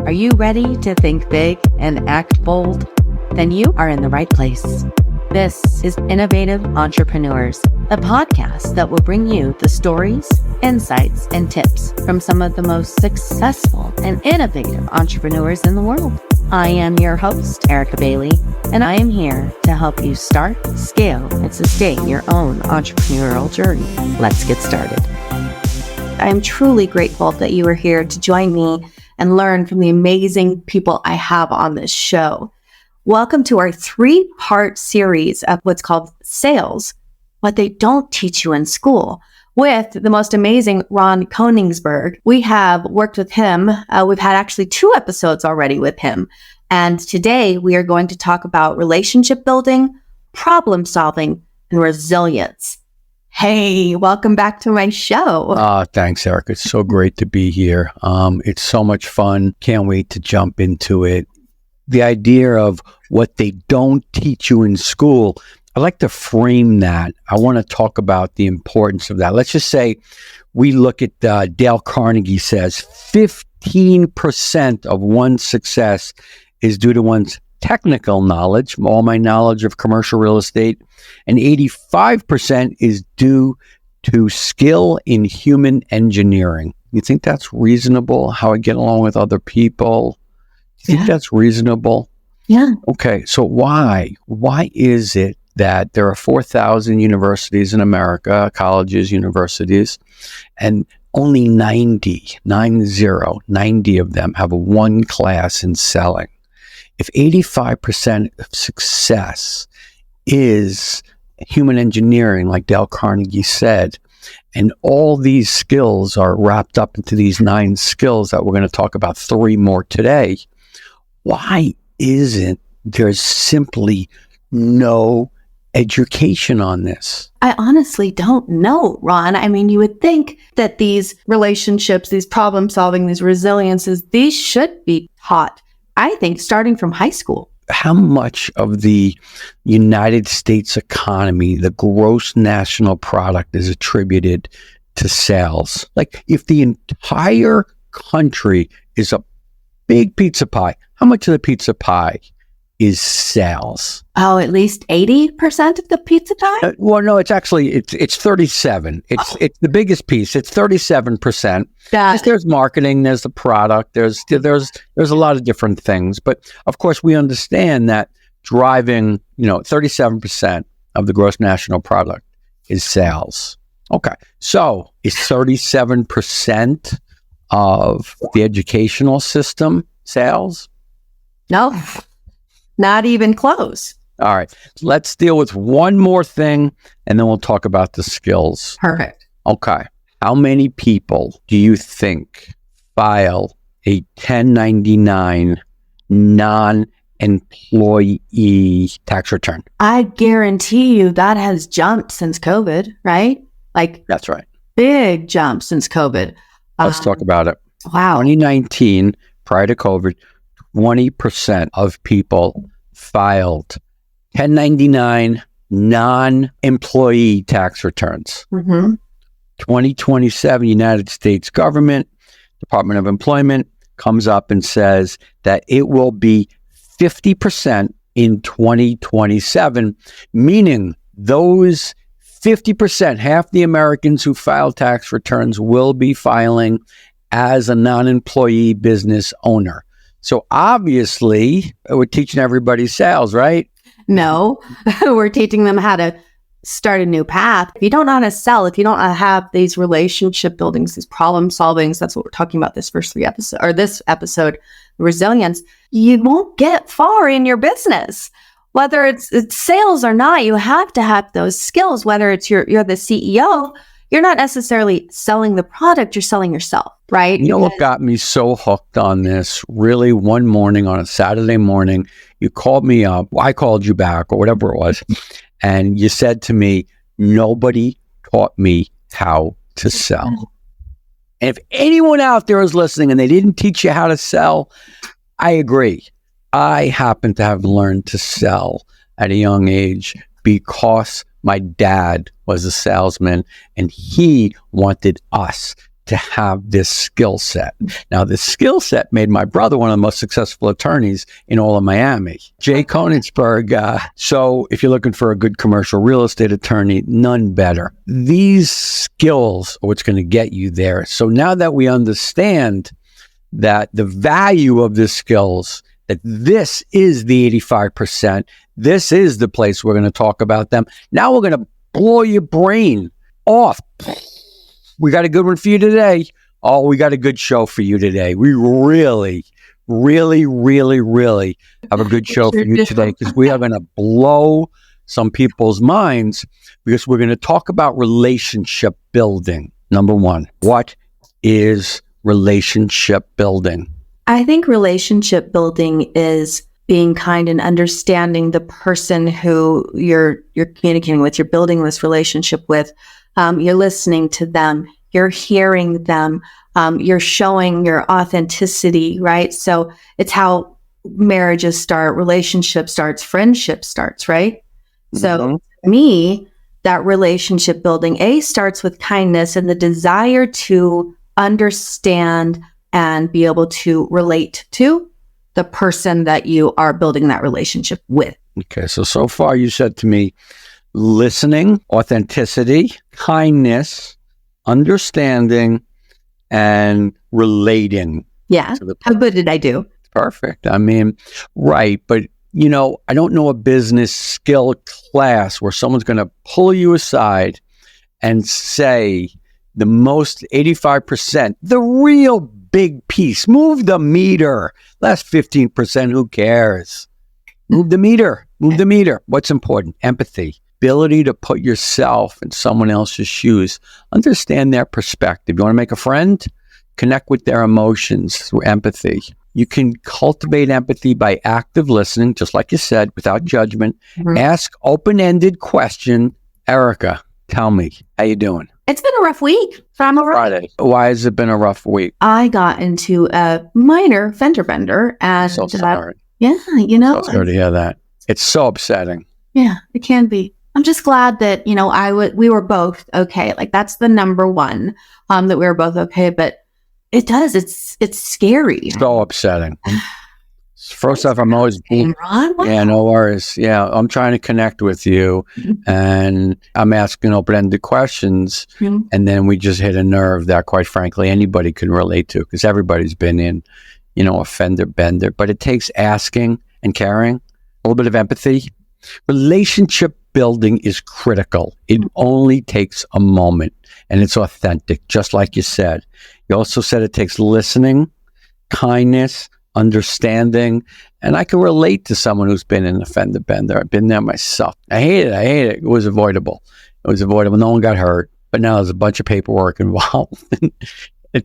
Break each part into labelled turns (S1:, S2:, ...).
S1: Are you ready to think big and act bold? Then you are in the right place. This is Innovative Entrepreneurs, a podcast that will bring you the stories, insights, and tips from some of the most successful and innovative entrepreneurs in the world. I am your host, Erica Bailey, and I am here to help you start, scale, and sustain your own entrepreneurial journey. Let's get started. I'm truly grateful that you are here to join me and learn from the amazing people I have on this show. Welcome to our 3-part series of what's called Sales, What They Don't Teach You in School, with the most amazing Ron Koenigsberg. We have worked with him. We've had actually 2 episodes already with him. And today we are going to talk about relationship building, problem solving, and resilience. Hey, welcome back to my show.
S2: Thanks, Eric. It's so great to be here. It's so much fun. Can't wait to jump into it. The idea of what they don't teach you in school, I like to frame that. I want to talk about the importance of that. Let's just say we look at Dale Carnegie says 15% of one's success is due to one's technical knowledge, all my knowledge of commercial real estate, and 85% is due to skill in human engineering. You think that's reasonable? How I get along with other people? Do you think that's reasonable?
S1: Yeah.
S2: Okay, so why? Why is it that there are 4,000 universities in America, colleges, universities, and only 90 of them have one class in selling? If 85% of success is human engineering, like Dale Carnegie said, and all these skills are wrapped up into these 9 skills that we're going to talk about 3 more today, why isn't there simply no education on this?
S1: I honestly don't know, Ron. I mean, you would think that these relationships, these problem solving, these resiliences, these should be taught, I think, starting from high school.
S2: How much of the United States economy, the gross national product, is attributed to sales? Like, if the entire country is a big pizza pie, how much of the pizza pie is sales?
S1: Oh, at least 80% of the pizza pie?
S2: Well, no, it's 37. It's the biggest piece. It's 37%. There's marketing, there's the product, there's a lot of different things. But of course, we understand that driving, 37% of the gross national product is sales. Okay, so is 37% of the educational system sales?
S1: No. Not even close.
S2: All right. Let's deal with one more thing, and then we'll talk about the skills.
S1: Perfect.
S2: Okay. How many people do you think file a 1099 non-employee tax return?
S1: I guarantee you that has jumped since COVID, right?
S2: That's right.
S1: Big jump since COVID.
S2: Let's talk about it.
S1: Wow.
S2: 2019, prior to COVID, 20% of people filed 1099 non-employee tax returns.
S1: Mm-hmm.
S2: 2027 United States government, Department of Employment, comes up and says that it will be 50% in 2027, meaning those 50%, half the Americans who file tax returns, will be filing as a non-employee business owner. So obviously, we're teaching everybody sales, right?
S1: No, we're teaching them how to start a new path. If you don't know how to sell, if you don't have these relationship buildings, these problem solvings, that's what we're talking about this episode, resilience, you won't get far in your business. Whether it's sales or not, you have to have those skills. Whether it's you're the CEO, you're not necessarily selling the product, you're selling yourself, right?
S2: You know what got me so hooked on this? Really, one morning on a Saturday morning, you called me up, I called you back, or whatever it was, and you said to me, nobody taught me how to sell. And if anyone out there is listening and they didn't teach you how to sell, I agree. I happen to have learned to sell at a young age because my dad was a salesman and he wanted us to have this skill set. Now, this skill set made my brother one of the most successful attorneys in all of Miami, Ron Koenigsberg. So if you're looking for a good commercial real estate attorney, none better. These skills are what's going to get you there. So now that we understand that the value of the skills, that this is the 85%, this is the place we're going to talk about them. Now we're going to blow your brain off. We got a good one for you today. Oh, we got a good show for you today. We really, really, really, really have a good show for you today, because we are going to blow some people's minds, because we're going to talk about relationship building. Number one, what is relationship building?
S3: I think relationship building is being kind and understanding the person who you're communicating with, you're building this relationship with. You're listening to them, you're hearing them, you're showing your authenticity, right? So it's how marriages start, relationship starts, friendship starts, right? So to me, that relationship building, starts with kindness and the desire to understand and be able to relate to the person that you are building that relationship with.
S2: Okay, so far you said to me, listening, authenticity, kindness, understanding, and relating.
S3: Yeah. How good did I do?
S2: Perfect. I mean, right. But, I don't know a business skill class where someone's going to pull you aside and say the most 85%, the real big piece, move the meter. Last 15%, who cares? Move the meter. Move the meter. What's important? Empathy. Ability to put yourself in someone else's shoes. Understand their perspective. You want to make a friend? Connect with their emotions through empathy. You can cultivate empathy by active listening, just like you said, without judgment. Ask open-ended question. Erica, tell me, how you doing?
S3: It's been a rough week.
S2: Friday. Why has it been a rough week?
S3: I got into a minor fender bender, and
S2: So sorry.
S3: So
S2: sorry to hear that. It's so upsetting.
S3: Yeah, it can be. I'm just glad that we were both okay. Like, that's the number one, that we were both okay. But it's scary.
S2: So upsetting. First off, I'm always
S3: Ron,
S2: yeah, no worries. Yeah, I'm trying to connect with you, and I'm asking open-ended questions, and then we just hit a nerve that, quite frankly, anybody can relate to, because everybody's been in, a fender bender. But it takes asking and caring, a little bit of empathy. Relationship building is critical. It only takes a moment, and it's authentic, just like you said. You also said it takes listening, kindness, understanding, and I can relate to someone who's been in a fender bender. I've been there myself. I hate it. It was avoidable. No one got hurt, but now there's a bunch of paperwork involved.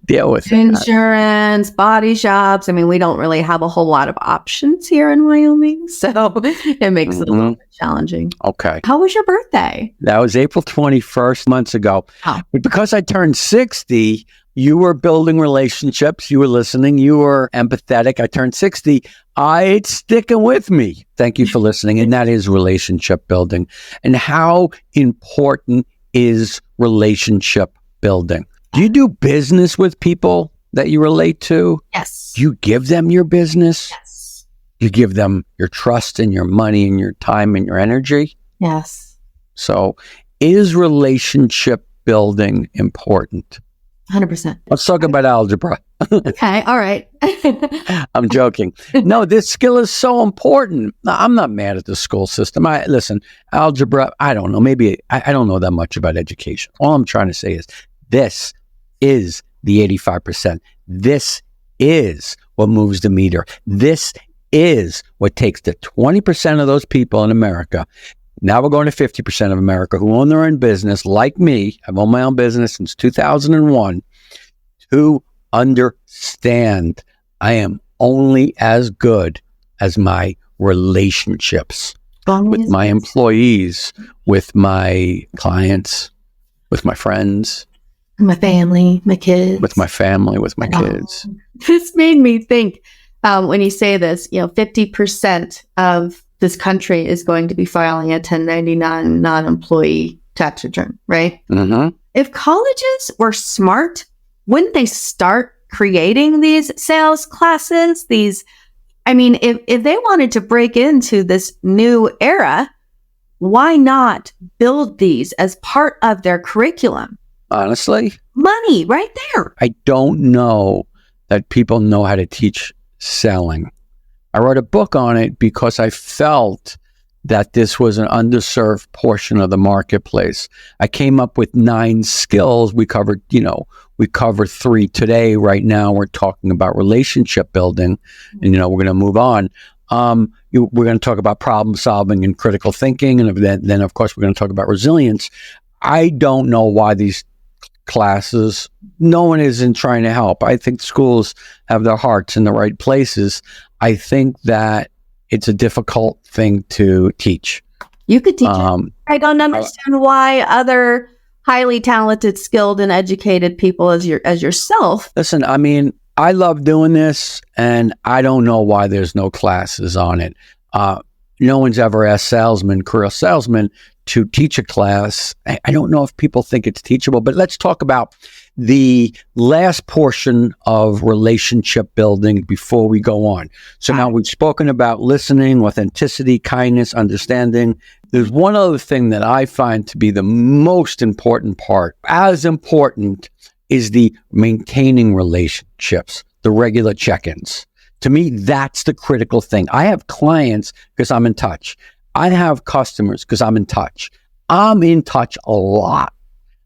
S2: Deal with
S3: insurance, body shops. I mean, we don't really have a whole lot of options here in Wyoming, so it makes it a little bit challenging.
S2: Okay.
S3: How was your birthday?
S2: That was April 21st, months ago.
S3: Oh.
S2: But because I turned 60, you were building relationships, you were listening, you were empathetic. I turned 60. It's sticking with me. Thank you for listening. And that is relationship building. And how important is relationship building? Do you do business with people that you relate to?
S3: Yes.
S2: Do you give them your business?
S3: Yes.
S2: You give them your trust and your money and your time and your energy?
S3: Yes.
S2: So is relationship building important?
S3: 100%.
S2: Let's talk about algebra.
S3: Okay. All right.
S2: I'm joking. No, this skill is so important. I'm not mad at the school system. Listen, algebra, I don't know. Maybe I don't know that much about education. All I'm trying to say is this is the 85%. This is what moves the meter. This is what takes the 20% of those people in America. Now we're going to 50% of America who own their own business, like me. I've owned my own business since 2001, to understand I am only as good as my relationships with my employees, with my clients, with my friends.
S3: My family, my kids.
S2: With my family, with my kids.
S3: This made me think, when you say this, 50% of this country is going to be filing a 1099 non-employee tax return, right?
S2: Mm-hmm.
S3: If colleges were smart wouldn't they start creating these sales classes? If they wanted to break into this new era, why not build these as part of their curriculum?
S2: Honestly,
S3: money right there.
S2: I don't know that people know how to teach selling. I wrote a book on it because I felt that this was an underserved portion of the marketplace. I came up with 9 skills. We covered 3 today. Right now, we're talking about relationship building, and we're going to move on. We're going to talk about problem solving and critical thinking, and then of course we're going to talk about resilience. I don't know why these classes, no one isn't trying to help. I think schools have their hearts in the right places. I think that it's a difficult thing to teach.
S3: You could teach it. I don't understand why other highly talented, skilled, and educated people as yourself.
S2: Listen, I love doing this, and I don't know why there's no classes on it. No one's ever asked career salesmen, to teach a class. I don't know if people think it's teachable, but let's talk about the last portion of relationship building before we go on. So now we've spoken about listening, authenticity, kindness, understanding. There's one other thing that I find to be the most important part. As important is the maintaining relationships, the regular check-ins. To me, that's the critical thing. I have clients because I'm in touch. I have customers because I'm in touch. I'm in touch a lot.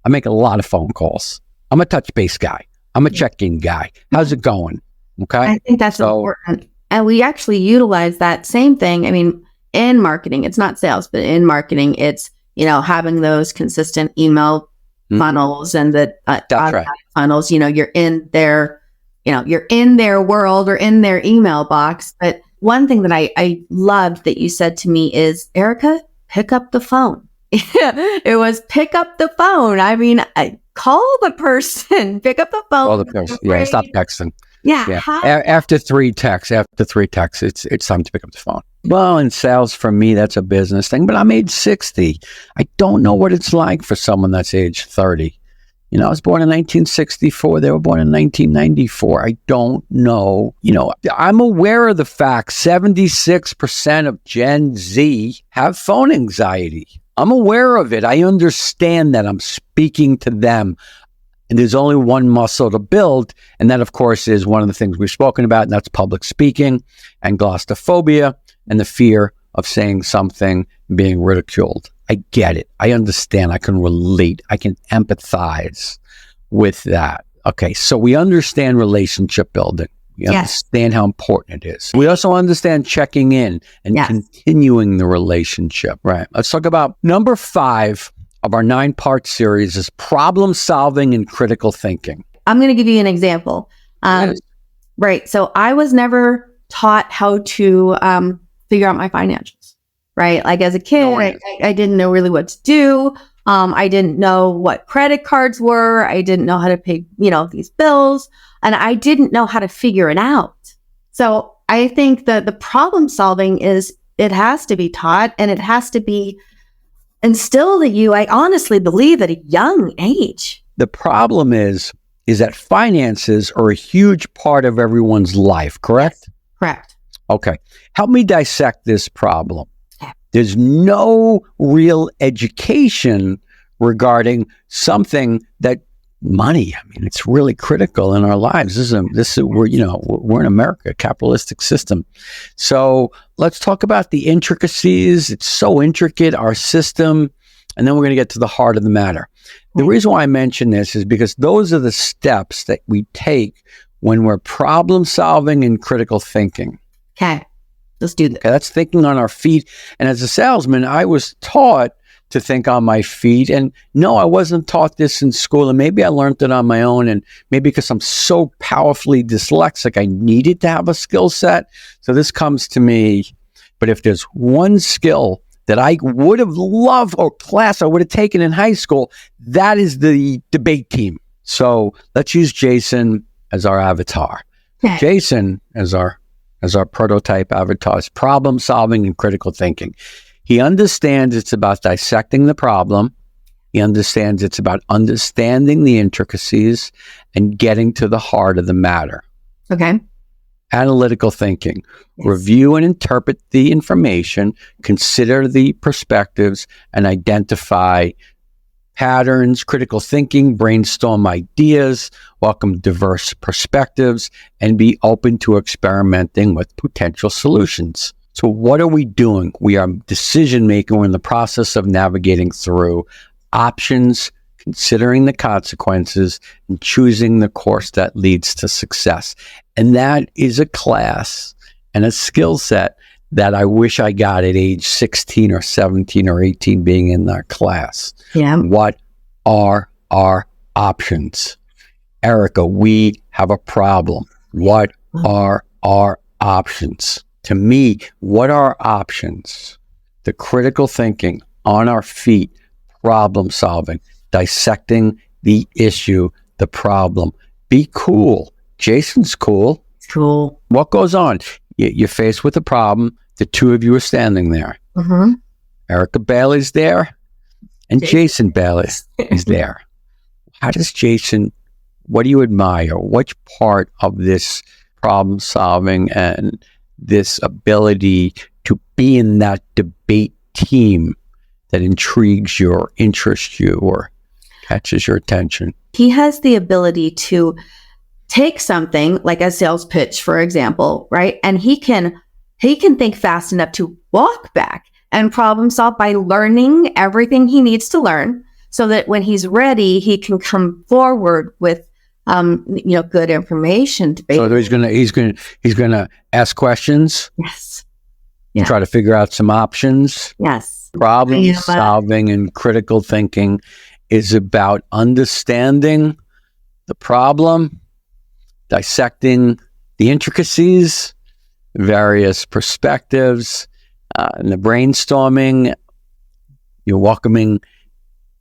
S2: I make a lot of phone calls. I'm a touch base guy. I'm a check-in guy. How's it going? Okay.
S3: I think that's important. And we actually utilize that same thing. In marketing, it's not sales, but in marketing, it's, having those consistent email funnels and the
S2: right.
S3: funnels, you're in their world or in their email box. But one thing that I loved that you said to me is, Erica, pick up the phone. It was pick up the phone. Call the person, pick up the phone.
S2: Call the person. Yeah, stop texting.
S3: Yeah.
S2: After 3 texts, it's time to pick up the phone. Well, in sales, for me, that's a business thing, but I'm age 60. I don't know what it's like for someone that's age 30. I was born in 1964. They were born in 1994. I don't know. I'm aware of the fact 76% of Gen Z have phone anxiety. I'm aware of it. I understand that. I'm speaking to them. And there's only one muscle to build. And that, of course, is one of the things we've spoken about. And that's public speaking and glossophobia and the fear of saying something and being ridiculed. I get it. I understand. I can relate. I can empathize with that. Okay. So we understand relationship building. We understand how important it is. We also understand checking in and continuing the relationship. Right. Let's talk about number 5 of our 9-part series is problem solving and critical thinking. I'm
S3: going to give you an example. Right. So I was never taught how to figure out my financials. Right. Like as a kid, I didn't know really what to do. I didn't know what credit cards were. I didn't know how to pay, these bills, and I didn't know how to figure it out. So I think that the problem solving it has to be taught, and it has to be instilled in you. I honestly believe at a young age.
S2: The problem is that finances are a huge part of everyone's life, correct?
S3: Yes, correct.
S2: Okay. Help me dissect this problem. There's no real education regarding something that money. It's really critical in our lives. We're in America, a capitalistic system. So let's talk about the intricacies. It's so intricate, our system, and then we're going to get to the heart of the matter. The reason why I mention this is because those are the steps that we take when we're problem solving and critical thinking.
S3: Okay. Let's do that.
S2: Okay, that's thinking on our feet. And as a salesman, I was taught to think on my feet. And no, I wasn't taught this in school. And maybe I learned it on my own. And maybe because I'm so powerfully dyslexic, I needed to have a skill set. So this comes to me. But if there's one skill that I would have loved or class I would have taken in high school, that is the debate team. So let's use Jason as our avatar. Okay. Jason as our prototype avatar is problem solving and critical thinking. He understands it's about dissecting the problem. He understands it's about understanding the intricacies and getting to the heart of the matter.
S3: Okay.
S2: Analytical thinking.
S3: Yes.
S2: Review and interpret the information, consider the perspectives, and identify patterns. Critical thinking, brainstorm ideas, welcome diverse perspectives, and be open to experimenting with potential solutions. So what are we doing? We are decision making. We're in the process of navigating through options, considering the consequences, and choosing the course that leads to success. And that is a class and a skill set that I wish I got at age 16 or 17 or 18 being in that class.
S3: Yeah.
S2: What are our options? Erica, we have a problem. What are our options? To me, what are options? The critical thinking, on our feet, problem solving, dissecting the issue, the problem. Be cool. Jason's cool.
S3: Cool.
S2: What goes on? You're faced with a problem. The two of you are standing there.
S3: Mm-hmm.
S2: Erica Bailey's there, and Jason Bailey is there. How does Jason, what do you admire? Which part of this problem solving and this ability to be in that debate team that intrigues you or interests you or catches your attention?
S3: He has the ability to take something like a sales pitch, for example, right? And he can think fast enough to walk back and problem solve by learning everything he needs to learn, so that when he's ready, he can come forward with good information.
S2: So he's gonna ask questions.
S3: Yes.
S2: Try to figure out some options.
S3: Yes.
S2: Problem solving and critical thinking is about understanding the problem, dissecting the intricacies, various perspectives, and the brainstorming. You're welcoming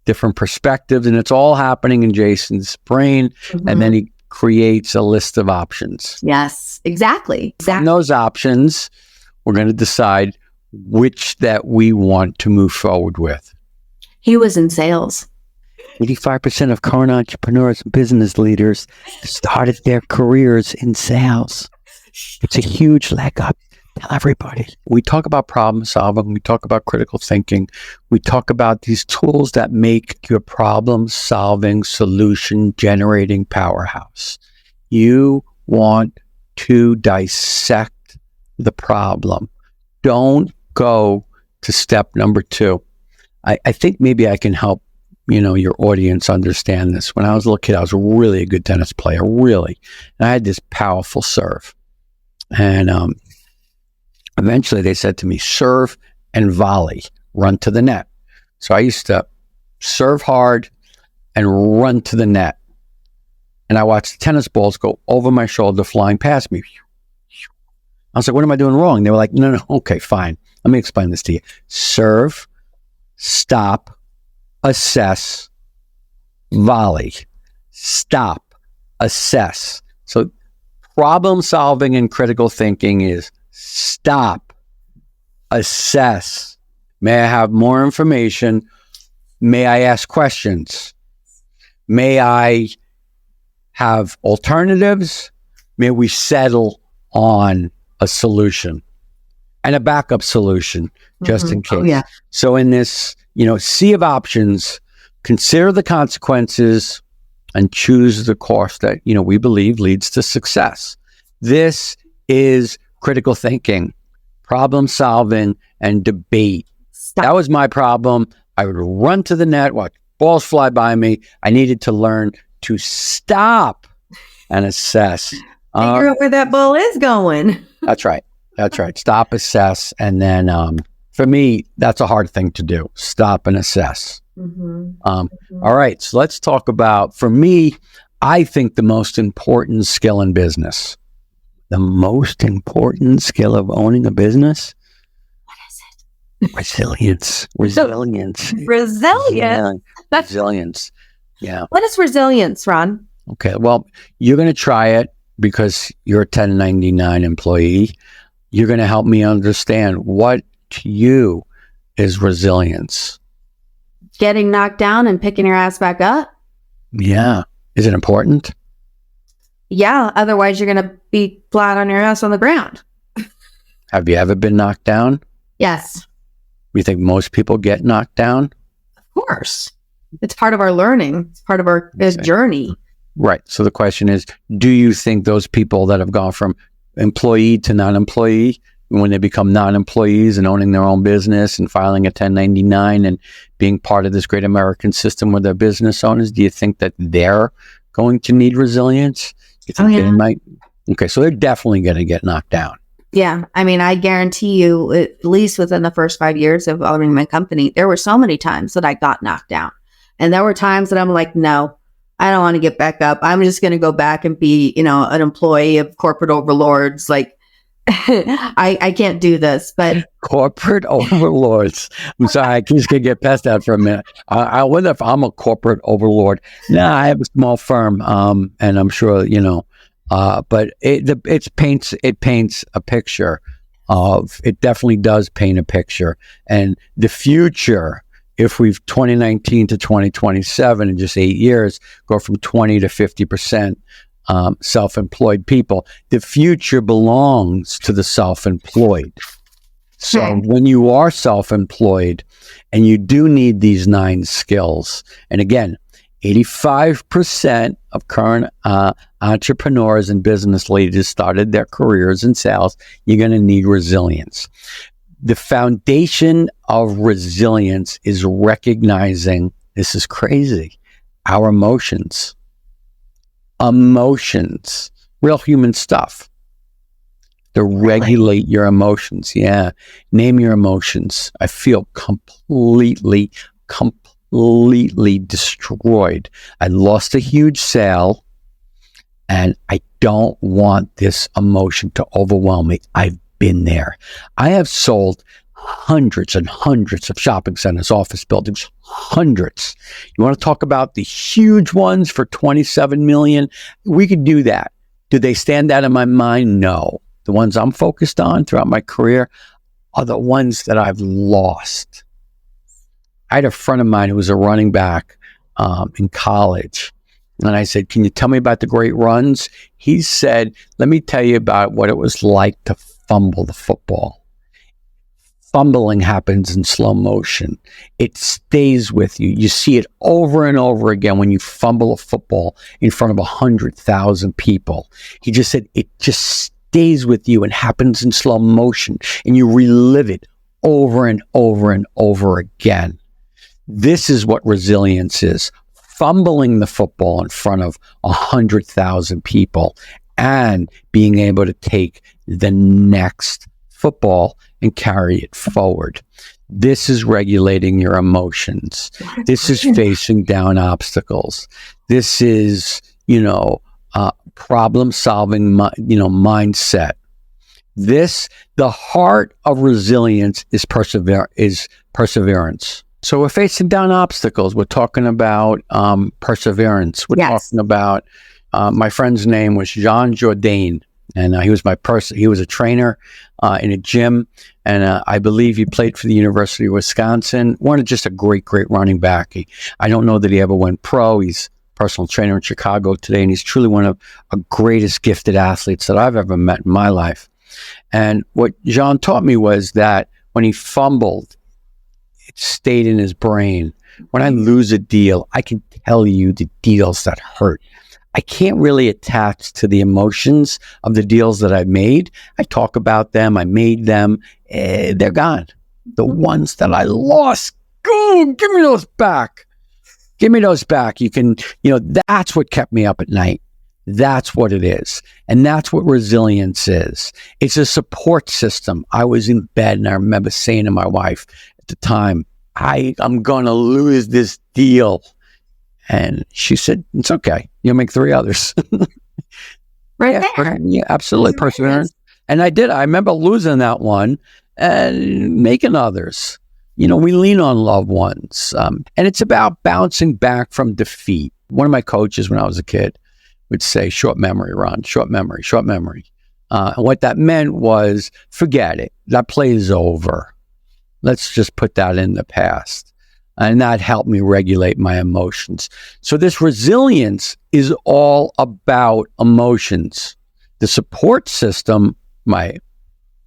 S2: different perspectives, and it's all happening in Jason's brain. Mm-hmm. And then he creates a list of options.
S3: Yes, exactly.
S2: From those options, we're going to decide which that we want to move forward with.
S3: He was in sales.
S2: 85% of current entrepreneurs and business leaders started their careers in sales. It's a huge leg up. Tell everybody. We talk about problem solving. We talk about critical thinking. We talk about these tools that make your problem solving, solution generating powerhouse. You want to dissect the problem. Don't go to step number 2. I think maybe I can help your audience understand this. When I was a little kid, I was really a good tennis player, really. And I had this powerful serve. And eventually they said to me, serve and volley, run to the net. So I used to serve hard and run to the net. And I watched the tennis balls go over my shoulder, flying past me. I was like, what am I doing wrong? They were like, no, okay, fine. Let me explain this to you. Serve, stop, assess, volley. Stop, assess. So problem solving and critical thinking is stop, assess. May I have more information? May I ask questions? May I have alternatives? May we settle on a solution and a backup solution just in case.
S3: Oh, yeah.
S2: So in this, sea of options, consider the consequences and choose the course that, we believe leads to success. This is critical thinking, problem solving, and debate.
S3: Stop.
S2: That was my problem. I would run to the net, watch balls fly by me. I needed to learn to stop and assess.
S3: Figure out where that ball is going.
S2: That's right. Stop, assess. And then for me, that's a hard thing to do. Stop and assess.
S3: Mm-hmm.
S2: All right. So let's talk about, for me, I think the most important skill in business. The most important skill of owning a business?
S3: What is it?
S2: Resilience.
S3: Resilience.
S2: Resilience. Yeah.
S3: What is resilience, Ron?
S2: Okay. Well, you're going to try it because you're a 1099 employee. You're going to help me understand what to you is resilience.
S3: getting knocked down and picking your ass back up.
S2: Yeah. Is it important?
S3: Yeah. Otherwise, you're going to be flat on your ass on the ground.
S2: Have you ever been knocked down?
S3: Yes.
S2: You think most people get knocked down?
S3: Of course. It's part of our learning. It's part of our journey.
S2: Right. So the question is, do you think those people that have gone from employee to non-employee, when they become non-employees and owning their own business and filing a 1099 and being part of this great American system where they're business owners, do you think that they're going to need resilience? You think they might? Okay, so they're definitely going to get knocked down.
S3: Yeah. I mean, I guarantee you, at least within the first 5 years of owning my company, there were so many times that I got knocked down. And there were times that I'm like, no, I don't want to get back up. I'm just going to go back and be, an employee of corporate overlords. Like, I can't do this, but
S2: corporate overlords. I'm sorry, I just can't get past that for a minute. I wonder if I'm a corporate overlord. No, I have a small firm, and I'm sure but it paints a picture of. It definitely does paint a picture, and the future. If we've 2019 to 2027 in just 8 years, go from 20 to 50%. Self-employed people, the future belongs to the self-employed. So when you are self-employed and you do need these 9 skills, and again, 85% of current entrepreneurs and business leaders started their careers in sales, you're going to need resilience. The foundation of resilience is recognizing, this is crazy, our emotions. Emotions, real human stuff. To regulate your emotions. Yeah. Name your emotions. I feel completely destroyed. I lost a huge sale and I don't want this emotion to overwhelm me. I've been there. I have sold hundreds and hundreds of shopping centers, office buildings, hundreds. You want to talk about the huge ones for 27 million? We could do that. Do they stand out in my mind? No. The ones I'm focused on throughout my career are the ones that I've lost. I had a friend of mine who was a running back in college. And I said, can you tell me about the great runs? He said, let me tell you about what it was like to fumble the football. Fumbling happens in slow motion. It stays with you. You see it over and over again when you fumble a football in front of 100,000 people. He just said it just stays with you and happens in slow motion, and you relive it over and over and over again. This is what resilience is. Fumbling the football in front of 100,000 people and being able to take the next football and carry it forward. This is regulating your emotions. This is facing down obstacles. This is, problem solving, mindset. The heart of resilience is perseverance. So we're facing down obstacles. We're talking about perseverance. We're talking about, my friend's name was Jean Jourdain. And he was he was a trainer in a gym. And I believe he played for the University of Wisconsin. Just a great running back. I don't know that he ever went pro. He's a personal trainer in Chicago today. And he's truly one of the greatest gifted athletes that I've ever met in my life. And what Jean taught me was that when he fumbled, it stayed in his brain. When I lose a deal, I can tell you the deals that hurt. I can't really attach to the emotions of the deals that I've made. I talk about them. I made them. They're gone. The ones that I lost, go, give me those back. Give me those back. You can, that's what kept me up at night. That's what it is. And that's what resilience is. It's a support system. I was in bed and I remember saying to my wife at the time, I'm going to lose this deal. And she said, it's okay. You'll make 3 others.
S3: There.
S2: Yeah, absolutely. Perseverance. And I did. I remember losing that one and making others. We lean on loved ones. And it's about bouncing back from defeat. One of my coaches when I was a kid would say, short memory, Ron, short memory, short memory. And what that meant was, forget it. That play is over. Let's just put that in the past. And that helped me regulate my emotions. So this resilience is all about emotions. The support system, my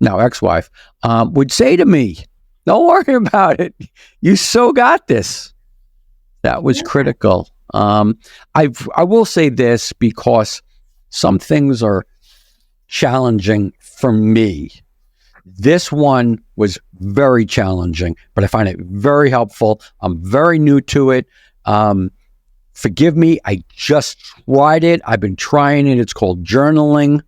S2: now ex-wife, would say to me, don't worry about it. You so got this. That was critical. I will say this because some things are challenging for me. This one was very challenging, but I find it very helpful. I'm very new to it. Forgive me, I just tried it. I've been trying it. It's called journaling.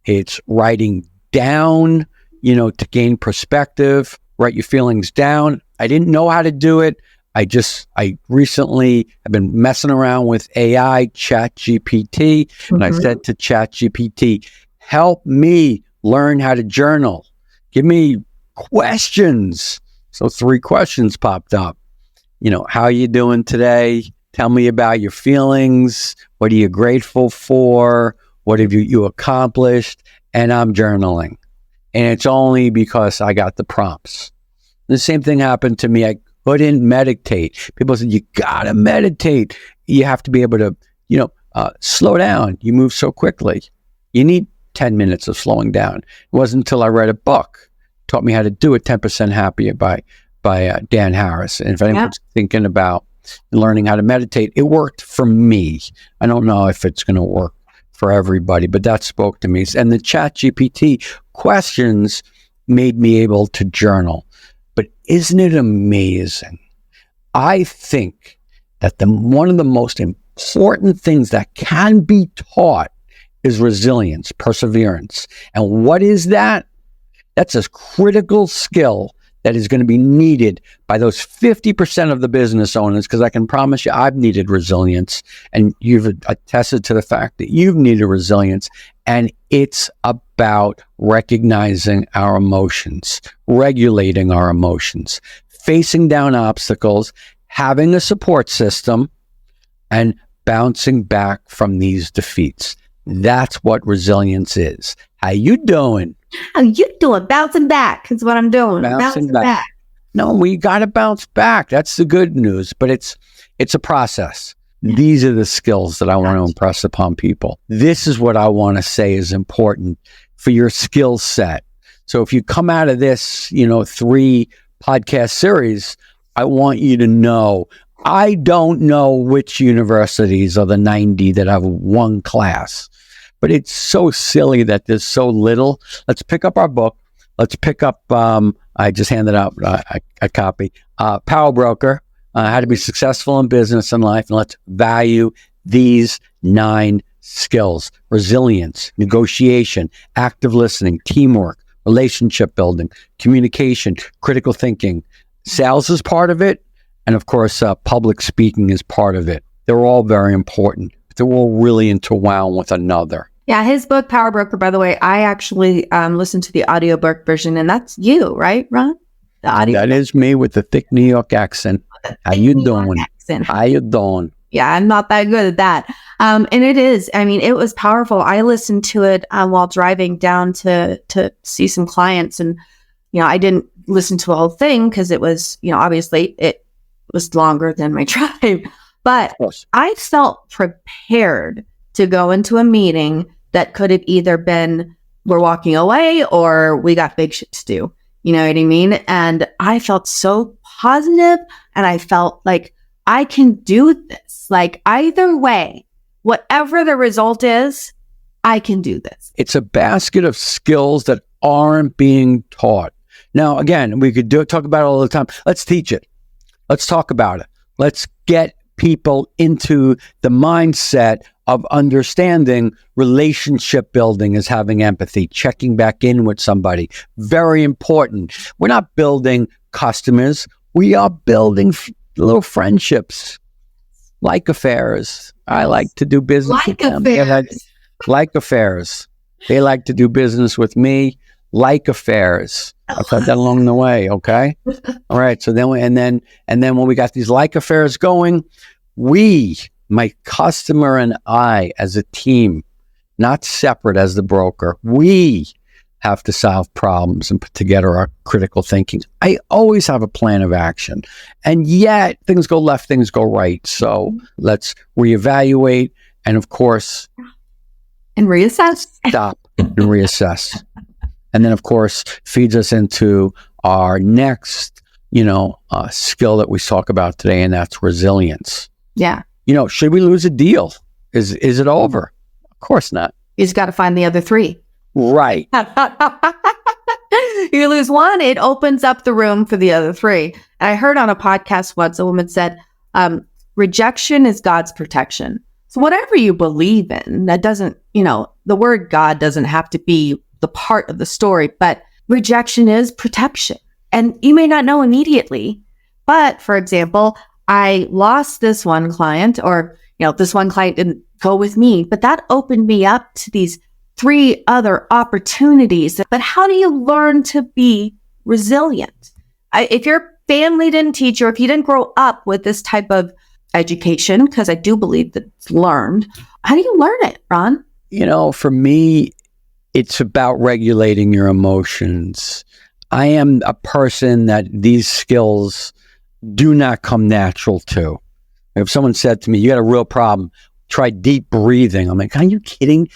S2: It's writing down, to gain perspective, write your feelings down. I didn't know how to do it. I recently have been messing around with AI, ChatGPT, and I said to ChatGPT, help me learn how to journal. Give me questions. So 3 questions popped up. How are you doing today? Tell me about your feelings. What are you grateful for? What have you accomplished? And I'm journaling. And it's only because I got the prompts. The same thing happened to me. I couldn't meditate. People said, you gotta meditate. You have to be able to, slow down. You move so quickly. You need 10 minutes of slowing down. It wasn't until I read a book, taught me how to do it, 10% Happier by Dan Harris. And if anyone's thinking about learning how to meditate, it worked for me. I don't know if it's going to work for everybody, but that spoke to me. And the ChatGPT questions made me able to journal. But isn't it amazing? I think that one of the most important things that can be taught is resilience, perseverance. And what is that? That's a critical skill that is going to be needed by those 50% of the business owners, because I can promise you I've needed resilience, and you've attested to the fact that you've needed resilience. And it's about recognizing our emotions, regulating our emotions, facing down obstacles, having a support system, and bouncing back from these defeats. That's what resilience is. How you doing?
S3: How you doing? Bouncing back is what I'm doing. Bouncing back.
S2: No, we got to bounce back. That's the good news. But it's a process. These are the skills that I want to impress upon people. This is what I want to say is important for your skill set. So if you come out of this, 3 podcast series, I want you to know, I don't know which universities are the 90 that have one class, but it's so silly that there's so little. Let's pick up our book. Let's pick up, I just handed out a copy, Power Broker, How to Be Successful in Business and Life. And let's value these 9 skills: resilience, negotiation, active listening, teamwork, relationship building, communication, critical thinking. Sales is part of it. And of course, public speaking is part of it. They're all very important. They're all really interwound with another.
S3: Yeah, his book, Power Broker, by the way, I actually listened to the audiobook version, and that's you, right, Ron? The audio.
S2: That is me with the thick New York accent. How you doing? How you doing?
S3: Yeah, I'm not that good at that. And it is. I mean, it was powerful. I listened to it while driving down to see some clients, and I didn't listen to the whole thing because it was, obviously it was longer than my drive. But I felt prepared to go into a meeting that could have either been we're walking away or we got big shit to do. You know what I mean? And I felt so positive, and I felt like I can do this. Like either way, whatever the result is, I can do this.
S2: It's a basket of skills that aren't being taught. Now, again, we could talk about it all the time. Let's teach it. Let's talk about it. Let's get people into the mindset of understanding relationship building is having empathy, checking back in with somebody. Very important. We're not building customers. We are building little friendships, like affairs. I like to do business with them. Like affairs. They like to do business with me. Like affairs. I've had that along the way. Okay. All right. So then, and then when we got these like affairs going, my customer and I, as a team, not separate as the broker, we have to solve problems and put together our critical thinking. I always have a plan of action. And yet things go left, things go right. So let's reevaluate and, of course,
S3: and reassess.
S2: Stop and reassess. And then, of course, feeds us into our next, skill that we talk about today, and that's resilience.
S3: Yeah.
S2: Should we lose a deal? Is it over? Of course not.
S3: You just got to find the other three.
S2: Right.
S3: You lose one, it opens up the room for the other three. And I heard on a podcast once, a woman said, rejection is God's protection. So whatever you believe in, that doesn't, the word God doesn't have to be the part of the story, but rejection is protection. And you may not know immediately, but for example, I lost this one client, or, this one client didn't go with me, but that opened me up to these 3 other opportunities. But how do you learn to be resilient? If your family didn't teach you, or if you didn't grow up with this type of education, because I do believe that it's learned, how do you learn it, Ron?
S2: For me, it's about regulating your emotions. I am a person that these skills do not come natural to. If someone said to me, you got a real problem, try deep breathing. I'm like, are you kidding?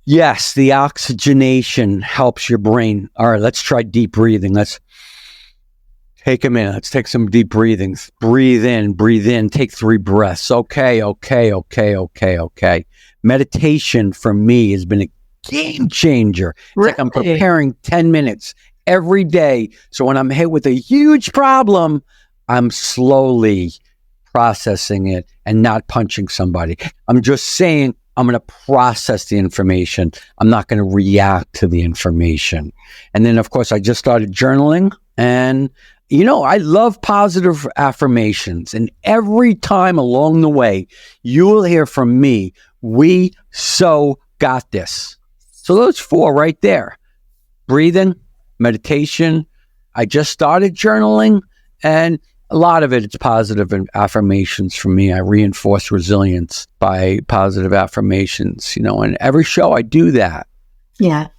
S2: Yes, the oxygenation helps your brain. All right, let's try deep breathing. Let's take a minute. Let's take some deep breathing. Breathe in, take 3 breaths. Okay. Meditation for me has been a game changer. It's like I'm preparing 10 minutes every day. So when I'm hit with a huge problem, I'm slowly processing it and not punching somebody. I'm just saying, I'm going to process the information. I'm not going to react to the information. And then, of course, I just started journaling. And, I love positive affirmations. And every time along the way, you will hear from me, we so got this. So those 4 right there, breathing, meditation. I just started journaling, and a lot of it's positive affirmations for me. I reinforce resilience by positive affirmations, and every show I do that.
S3: Yeah,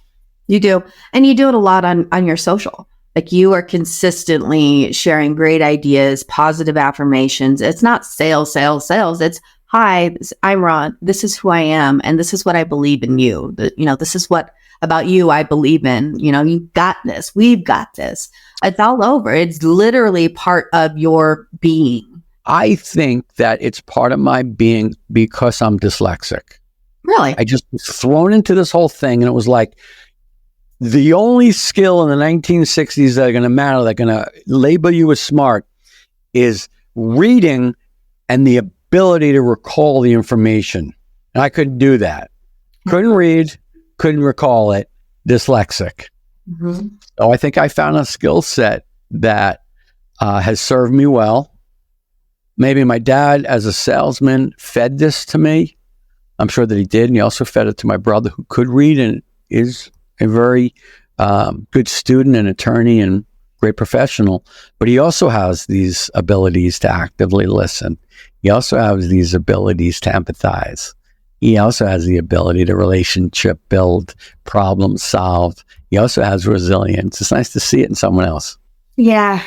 S3: you do. And you do it a lot on your social. Like, you are consistently sharing great ideas, positive affirmations. It's not sales. It's, hi, I'm Ron. This is who I am. And this is what I believe in you. This is what about you I believe in. You got this. We've got this. It's all over. It's literally part of your being.
S2: I think that it's part of my being because I'm dyslexic.
S3: Really?
S2: I just was thrown into this whole thing, and it was like the only skill in the 1960s that are going to matter, that are going to label you as smart, is reading and the ability to recall the information. And I couldn't do that. Couldn't read, couldn't recall it, dyslexic. Mm-hmm. So I think I found a skill set that has served me well. Maybe my dad, as a salesman, fed this to me. I'm sure that he did. And he also fed it to my brother, who could read and is a very good student and attorney and great professional. But he also has these abilities to actively listen. He also has these abilities to empathize. He also has the ability to relationship build, problem solve. He also has resilience. It's nice to see it in someone else.
S3: Yeah.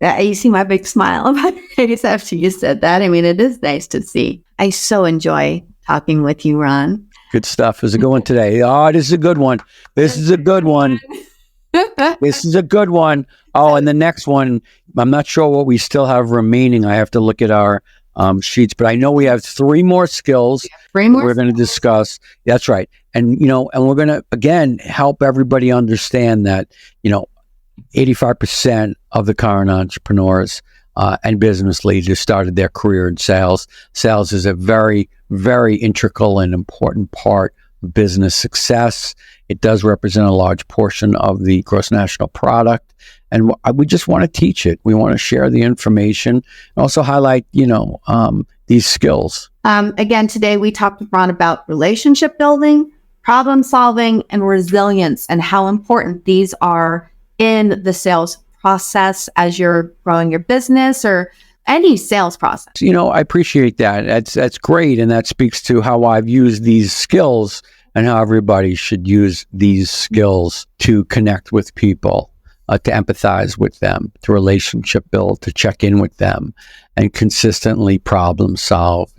S3: You see my big smile on my face after you said that. I mean, it is nice to see. I so enjoy talking with you, Ron.
S2: Good stuff. It was a good one today. Oh, this is a good one. This is a good one. This is a good one. Oh, and the next one, I'm not sure what we still have remaining. I have to look at our sheets, but I know we have 3 more skills we're going to discuss. That's right. And, and we're going to, again, help everybody understand that, 85% of the current entrepreneurs and business leaders started their career in sales. Sales is a very, very integral and important part of business success. It does represent a large portion of the gross national product. And we just want to teach it. We want to share the information and also highlight, these skills.
S3: Again, today we talked with Ron about relationship building, problem solving, and resilience, and how important these are in the sales process as you're growing your business or any sales process.
S2: I appreciate that. That's great. And that speaks to how I've used these skills and how everybody should use these skills to connect with people, to empathize with them, to relationship build, to check in with them, and consistently problem solve,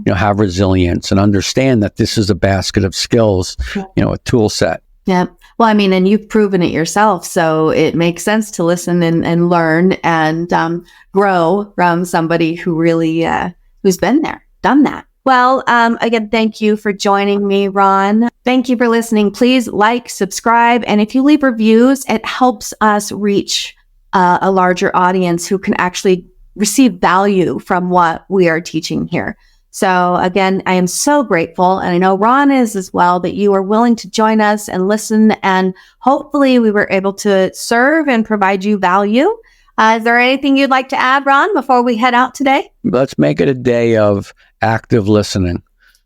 S2: have resilience and understand that this is a basket of skills, a tool set.
S3: Yeah. Well, I mean, and you've proven it yourself. So it makes sense to listen and learn and grow from somebody who really, who's been there, done that. Well, again, thank you for joining me, Ron. Thank you for listening. Please like, subscribe, and if you leave reviews, it helps us reach a larger audience who can actually receive value from what we are teaching here. So again, I am so grateful, and I know Ron is as well, that you are willing to join us and listen, and hopefully we were able to serve and provide you value. Is there anything you'd like to add, Ron, before we head out today?
S2: Let's make it a day of active listening.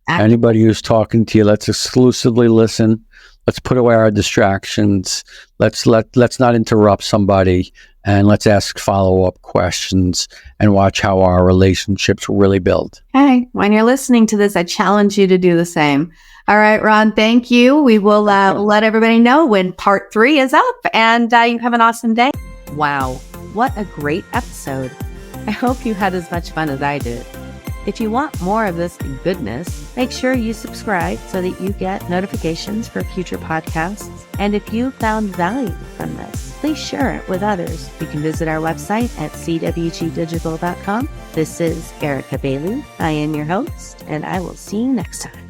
S2: Anybody who's talking to you, let's exclusively listen. Let's put away our distractions. Let's not interrupt somebody, and let's ask follow-up questions and watch how our relationships really build.
S3: Okay. When you're listening to this, I challenge you to do the same. All right, Ron, thank you. We will let everybody know when part 3 is up, and you have an awesome day.
S1: Wow, what a great episode. I hope you had as much fun as I did. If you want more of this goodness, make sure you subscribe so that you get notifications for future podcasts. And if you found value from this, please share it with others. You can visit our website at cwgdigital.com. This is Erica Bailey. I am your host, and I will see you next time.